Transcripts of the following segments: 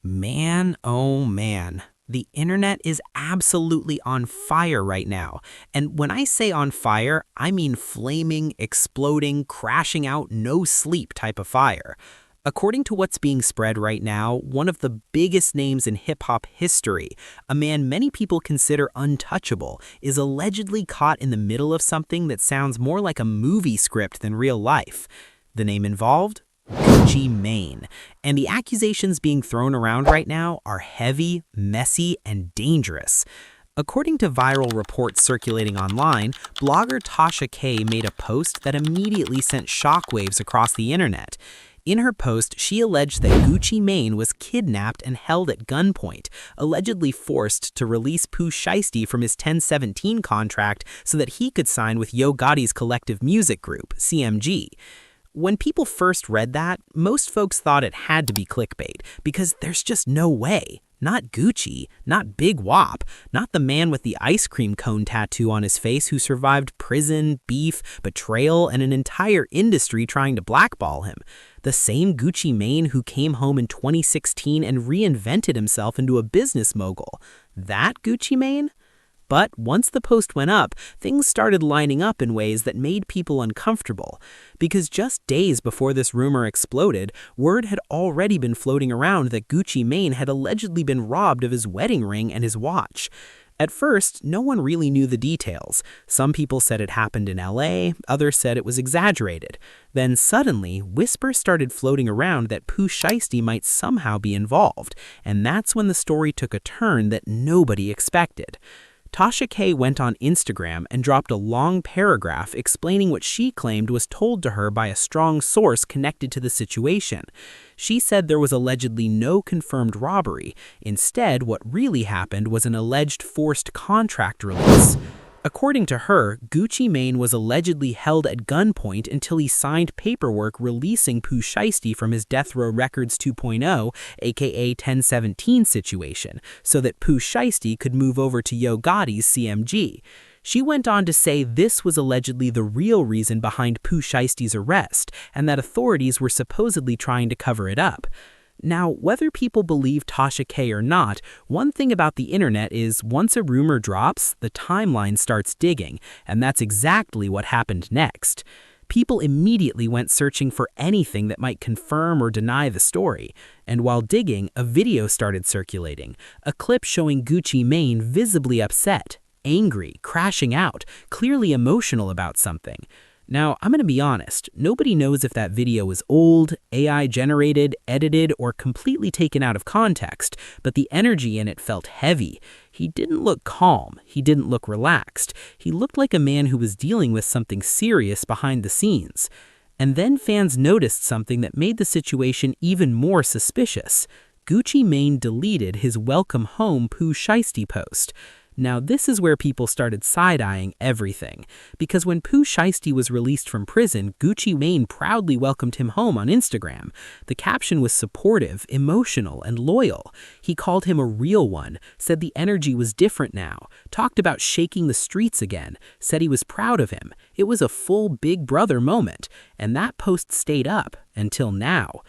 Man, oh man. The internet is absolutely on fire right now. And when I say on fire, I mean flaming, exploding, crashing out, no sleep type of fire. According to what's being spread right now, one of the biggest names in hip hop history, a man many people consider untouchable, is allegedly caught in the middle of something that sounds more like a movie script than real life. The name involved? Gucci Mane. And the accusations being thrown around right now are heavy, messy, and dangerous. According to viral reports circulating online, blogger Tasha K made a post that immediately sent shockwaves across the internet. In her post, she alleged that Gucci Mane was kidnapped and held at gunpoint, allegedly forced to release Pooh Shiesty from his 1017 contract so that he could sign with Yo Gotti's collective music group, CMG. When people first read that, most folks thought it had to be clickbait, because there's just no way. Not Gucci, not Big Wop, not the man with the ice cream cone tattoo on his face who survived prison, beef, betrayal, and an entire industry trying to blackball him. The same Gucci Mane who came home in 2016 and reinvented himself into a business mogul. That Gucci Mane? But once the post went up, things started lining up in ways that made people uncomfortable. Because just days before this rumor exploded, word had already been floating around that Gucci Mane had allegedly been robbed of his wedding ring and his watch. At first, no one really knew the details. Some people said it happened in LA, others said it was exaggerated. Then suddenly, whispers started floating around that Pooh Shiesty might somehow be involved, and that's when the story took a turn that nobody expected. Tasha K went on Instagram and dropped a long paragraph explaining what she claimed was told to her by a strong source connected to the situation. She said there was allegedly no confirmed robbery. Instead, what really happened was an alleged forced contract release. According to her, Gucci Mane was allegedly held at gunpoint until he signed paperwork releasing Pooh Shiesty from his Death Row Records 2.0, aka 1017 situation, so that Pooh Shiesty could move over to Yo Gotti's CMG. She went on to say this was allegedly the real reason behind Pooh Shiesty's arrest, and that authorities were supposedly trying to cover it up. Now, whether people believe Tasha K or not, one thing about the internet is once a rumor drops, the timeline starts digging, and that's exactly what happened next. People immediately went searching for anything that might confirm or deny the story, and while digging, a video started circulating, a clip showing Gucci Mane visibly upset, angry, crashing out, clearly emotional about something. Now, I'm going to be honest, nobody knows if that video is old, AI generated, edited, or completely taken out of context, but the energy in it felt heavy. He didn't look calm, he didn't look relaxed, he looked like a man who was dealing with something serious behind the scenes. And then fans noticed something that made the situation even more suspicious. Gucci Mane deleted his Welcome Home Pooh Shiesty post. Now this is where people started side-eyeing everything, because when Pooh Shiesty was released from prison, Gucci Mane proudly welcomed him home on Instagram. The caption was supportive, emotional, and loyal. He called him a real one, said the energy was different now, talked about shaking the streets again, said he was proud of him. It was a full Big Brother moment, and that post stayed up until now.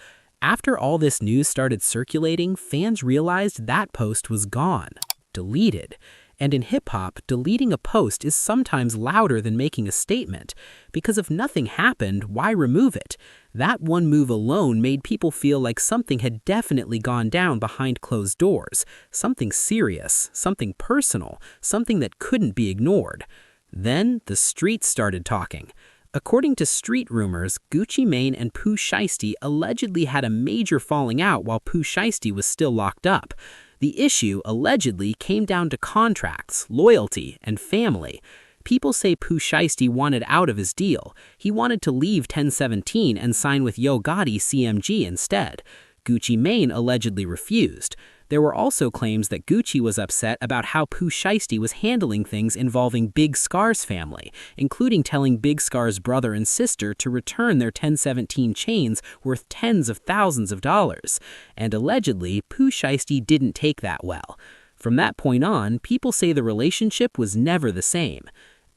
After all this news started circulating, fans realized that post was gone, deleted. And in hip-hop, deleting a post is sometimes louder than making a statement, because if nothing happened, why remove it? That one move alone made people feel like something had definitely gone down behind closed doors, something serious, something personal, something that couldn't be ignored. Then the streets started talking. According to street rumors, Gucci Mane and Pooh Shiesty allegedly had a major falling out while Pooh Shiesty was still locked up. The issue, allegedly, came down to contracts, loyalty, and family. People say Pooh Shiesty wanted out of his deal. He wanted to leave 1017 and sign with Yo Gotti CMG instead. Gucci Mane allegedly refused. There were also claims that Gucci was upset about how Pooh Shiesty was handling things involving Big Scar's family, including telling Big Scar's brother and sister to return their 1017 chains worth tens of thousands of dollars. And allegedly, Pooh Shiesty didn't take that well. From that point on, people say the relationship was never the same.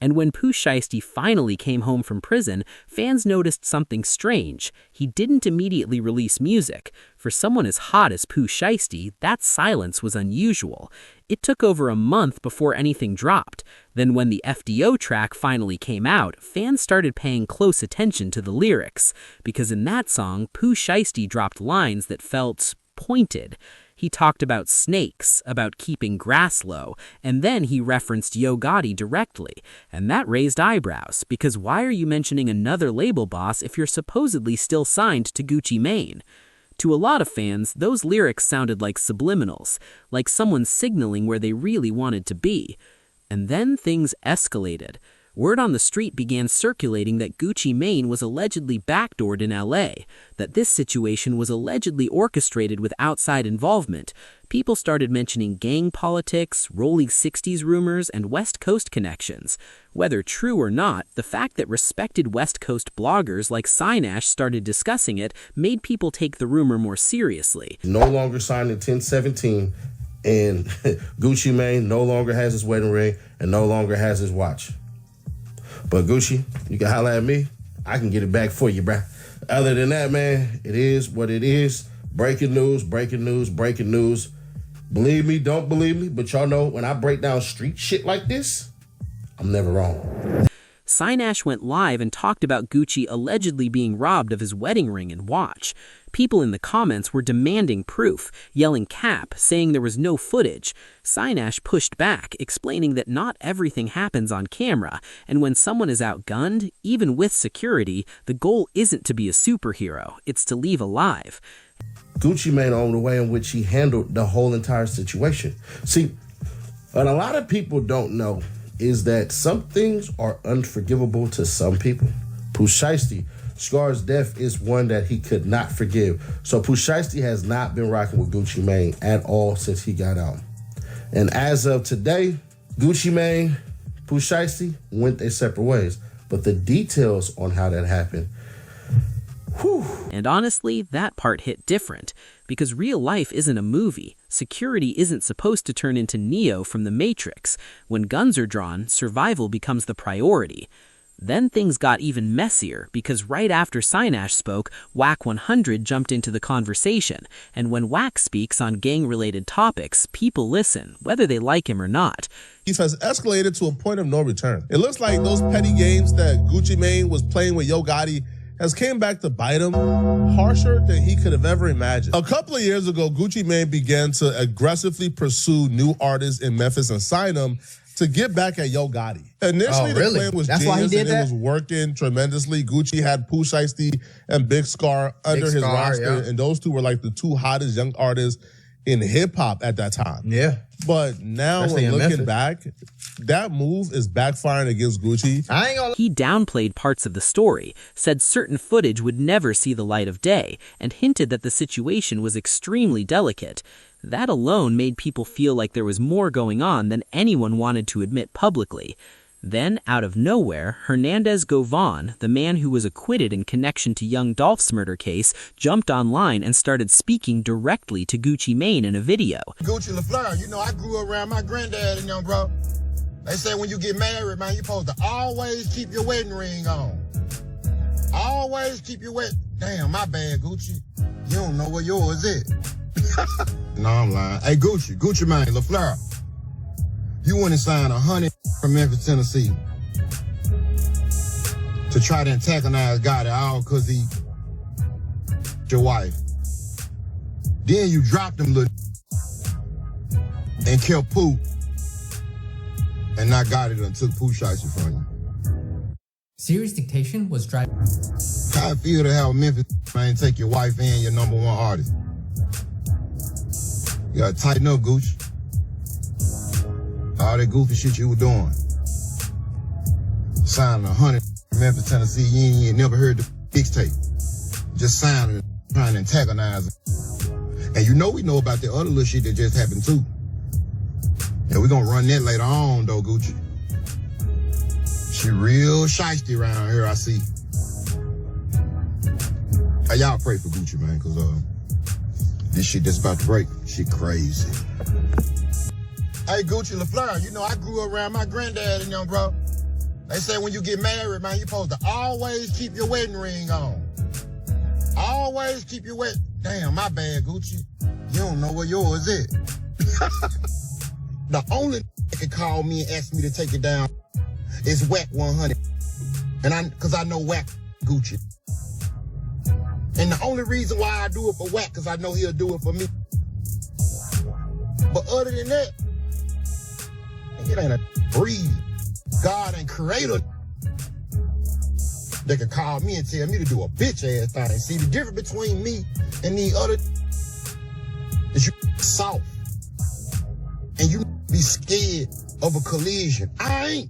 And when Pooh Shiesty finally came home from prison, fans noticed something strange. He didn't immediately release music. For someone as hot as Pooh Shiesty, that silence was unusual. It took over a month before anything dropped. Then when the FDO track finally came out, fans started paying close attention to the lyrics. Because in that song, Pooh Shiesty dropped lines that felt pointed. He talked about snakes, about keeping grass low, and then he referenced Yo Gotti directly. And that raised eyebrows, because why are you mentioning another label boss if you're supposedly still signed to Gucci Mane? To a lot of fans, those lyrics sounded like subliminals, like someone signaling where they really wanted to be. And then things escalated. Word on the street began circulating that Gucci Mane was allegedly backdoored in LA, that this situation was allegedly orchestrated with outside involvement. People started mentioning gang politics, rolling 60s rumors, and West Coast connections. Whether true or not, the fact that respected West Coast bloggers like Sinash started discussing it made people take the rumor more seriously. No longer signed in 1017, and Gucci Mane no longer has his wedding ring and no longer has his watch. But Gucci, you can holler at me. I can get it back for you, bruh. Other than that, man, it is what it is. Breaking news, breaking news, breaking news. Believe me, don't believe me, but y'all know when I break down street shit like this, I'm never wrong. Sinash went live and talked about Gucci allegedly being robbed of his wedding ring and watch. People in the comments were demanding proof, yelling cap, saying there was no footage. Sinash pushed back, explaining that not everything happens on camera, and when someone is outgunned, even with security, the goal isn't to be a superhero, it's to leave alive. Gucci Mane on the way in which he handled the whole entire situation. See, what a lot of people don't know is that some things are unforgivable to some people. Pooh Shiesty, Scar's death is one that he could not forgive. So Pooh Shiesty has not been rocking with Gucci Mane at all since he got out. And as of today, Gucci Mane, Pooh Shiesty went their separate ways. But the details on how that happened, whew. And honestly, that part hit different. Because real life isn't a movie. Security isn't supposed to turn into Neo from The Matrix. When guns are drawn, survival becomes the priority. Then things got even messier, because right after Sinash spoke, Wack 100 jumped into the conversation. And when Wack speaks on gang-related topics, people listen, whether they like him or not. Beef has escalated to a point of no return. It looks like those petty games that Gucci Mane was playing with Yo Gotti has came back to bite him harsher than he could have ever imagined. A couple of years ago, Gucci Mane began to aggressively pursue new artists in Memphis and sign them to get back at Yo Gotti. Initially, the plan was genius and it was working tremendously. Gucci had Pooh Shiesty and Big Scar under his roster, and those two were like the two hottest young artists in hip-hop at that time. Yeah. But now we're looking back, that move is backfiring against Gucci. He downplayed parts of the story, said certain footage would never see the light of day, and hinted that the situation was extremely delicate. That alone made people feel like there was more going on than anyone wanted to admit publicly. Then, out of nowhere, Hernandez Govan, the man who was acquitted in connection to Young Dolph's murder case, jumped online and started speaking directly to Gucci Mane in a video. Gucci LaFleur, you know, I grew up around my granddad and young bro. They say when you get married, man, you're supposed to always keep your wedding ring on. Always keep your Damn, my bad, Gucci. You don't know where yours is. No, I'm lying. Hey, Gucci Mane, LaFleur. You went and signed 100 from Memphis, Tennessee to try to antagonize Gotti all because he your wife. Then you dropped him little and killed Pooh. And now Gotti done took Pooh Shiesty from you. Serious dictation was driving. How it feel to have a Memphis man take your wife and your #1 artist? You gotta tighten up, Gucci. All that goofy shit you were doing. Signing 100 from Memphis, Tennessee, you ain't never heard the mixtape. Just signing, trying to antagonize him. And you know we know about the other little shit that just happened too. And we're gonna run that later on though, Gucci. She real shiesty around here, I see. Hey, y'all pray for Gucci, man, cause this shit that's about to break, she crazy. Hey, Gucci LaFleur, you know, I grew up around my granddad and young bro. They say when you get married, man, you supposed to always keep your wedding ring on. Always keep your Damn, my bad, Gucci. You don't know where yours is. The only that can call me and ask me to take it down is Whack 100. Cause I know Whack Gucci. And the only reason why I do it for Whack, cause I know he'll do it for me. But other than that, it ain't a breed. God and creator that can call me and tell me to do a bitch ass thing. See, the difference between me and the other is you soft. And you be scared of a collision. I ain't.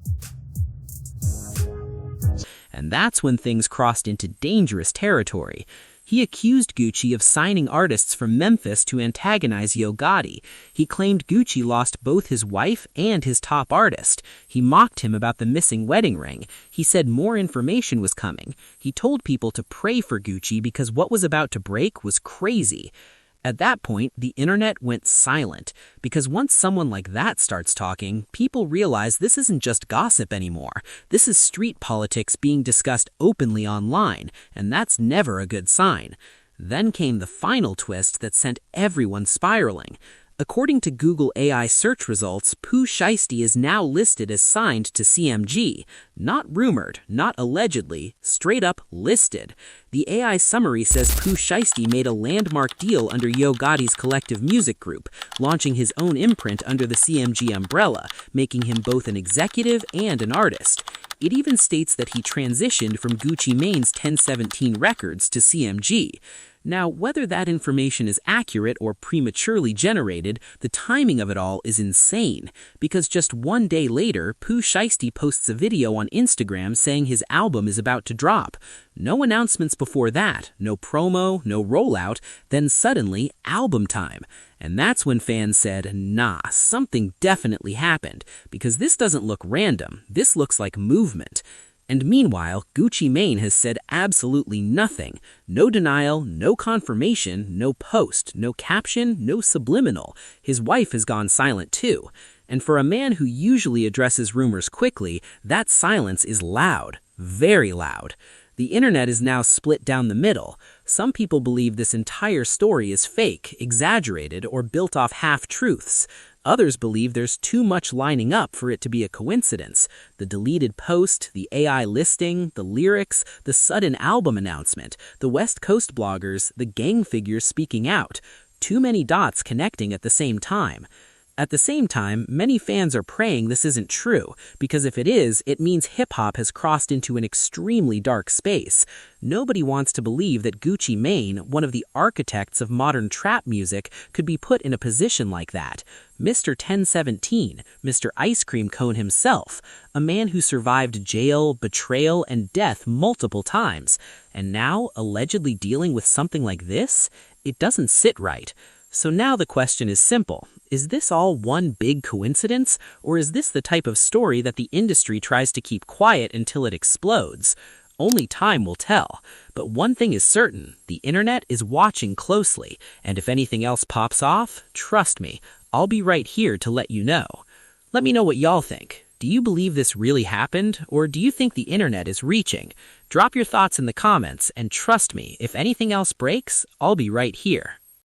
And that's when things crossed into dangerous territory. He accused Gucci of signing artists from Memphis to antagonize Yo Gotti. He claimed Gucci lost both his wife and his top artist. He mocked him about the missing wedding ring. He said more information was coming. He told people to pray for Gucci because what was about to break was crazy. At that point, the internet went silent, because once someone like that starts talking, people realize this isn't just gossip anymore. This is street politics being discussed openly online, and that's never a good sign. Then came the final twist that sent everyone spiraling. According to Google AI search results, Pooh Shiesty is now listed as signed to CMG. Not rumored, not allegedly, straight up listed. The AI summary says Pooh Shiesty made a landmark deal under Yo Gotti's collective music group, launching his own imprint under the CMG umbrella, making him both an executive and an artist. It even states that he transitioned from Gucci Mane's 1017 Records to CMG. Now, whether that information is accurate or prematurely generated, the timing of it all is insane, because just one day later, Pooh Shiesty posts a video on Instagram saying his album is about to drop. No announcements before that, no promo, no rollout, then suddenly, album time. And that's when fans said, nah, something definitely happened, because this doesn't look random, this looks like movement. And meanwhile, Gucci Mane has said absolutely nothing. No denial, no confirmation, no post, no caption, no subliminal. His wife has gone silent too. And for a man who usually addresses rumors quickly, that silence is loud, very loud. The internet is now split down the middle. Some people believe this entire story is fake, exaggerated, or built off half-truths. Others believe there's too much lining up for it to be a coincidence. The deleted post, the AI listing, the lyrics, the sudden album announcement, the West Coast bloggers, the gang figures speaking out. Too many dots connecting at the same time. At the same time, many fans are praying this isn't true, because if it is, it means hip-hop has crossed into an extremely dark space. Nobody wants to believe that Gucci Mane, one of the architects of modern trap music, could be put in a position like that. Mr. 1017, Mr. Ice Cream Cone himself, a man who survived jail, betrayal, and death multiple times, and now allegedly dealing with something like this? It doesn't sit right. So now the question is simple. Is this all one big coincidence, or is this the type of story that the industry tries to keep quiet until it explodes? Only time will tell. But one thing is certain, the internet is watching closely, and if anything else pops off, trust me, I'll be right here to let you know. Let me know what y'all think. Do you believe this really happened, or do you think the internet is reaching? Drop your thoughts in the comments, and trust me, if anything else breaks, I'll be right here.